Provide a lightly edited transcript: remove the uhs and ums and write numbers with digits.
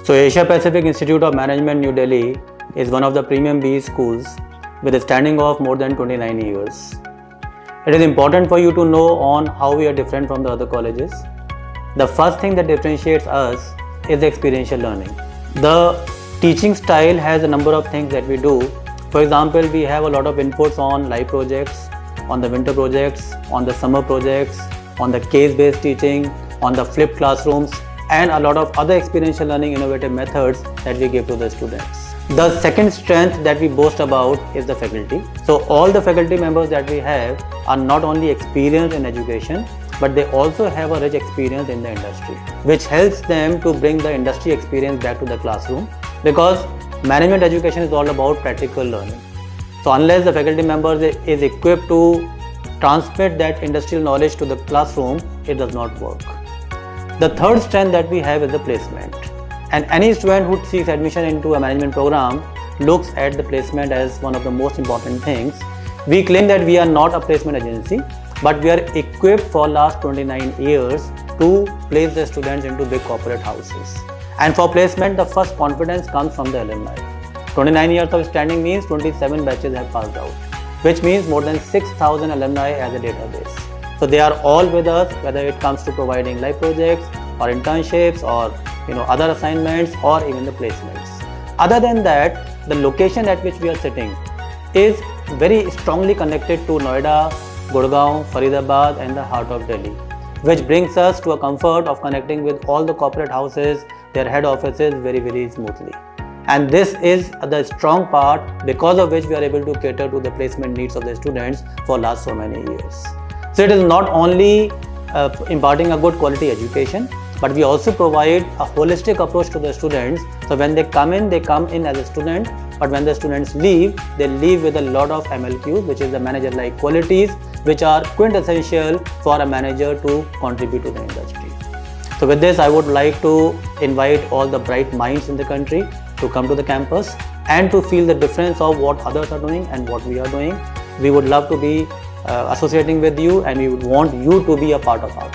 So Asia Pacific Institute of Management, New Delhi is one of the premium BE schools with a standing of more than 29 years. It is important for you to know on how we are different from the other colleges. The first thing that differentiates us is the experiential learning. The teaching style has a number of things that we do. For example, we have a lot of inputs on live projects, on the winter projects, on the summer projects, on the case-based teaching, on the flipped classrooms, and a lot of other experiential learning innovative methods that we give to the students. The second strength that we boast about is the faculty. So all the faculty members that we have are not only experienced in education, but they also have a rich experience in the industry, which helps them to bring the industry experience back to the classroom, because management education is all about practical learning. So unless the faculty member is equipped to transmit that industrial knowledge to the classroom, it does not work. The third strength that we have is the placement. And any student who seeks admission into a management program looks at the placement as one of the most important things. We claim that we are not a placement agency, but we are equipped for last 29 years to place the students into big corporate houses. And for placement, the first confidence comes from the alumni. 29 years of standing means 27 batches have passed out, which means more than 6,000 alumni as a database. So they are all with us, whether it comes to providing live projects or internships or other assignments or even the placements. Other than that, the location at which we are sitting is very strongly connected to Noida, Gurgaon, Faridabad and the heart of Delhi, which brings us to a comfort of connecting with all the corporate houses, their head offices very, very smoothly. And this is the strong part because of which we are able to cater to the placement needs of the students for last so many years. So it is not only imparting a good quality education, but we also provide a holistic approach to the students. So when they come in as a student, but when the students leave, they leave with a lot of MLQs, which is the manager-like qualities, which are quintessential for a manager to contribute to the industry. So with this, I would like to invite all the bright minds in the country to come to the campus and to feel the difference of what others are doing and what we are doing. We would love to be associating with you, and we would want you to be a part of our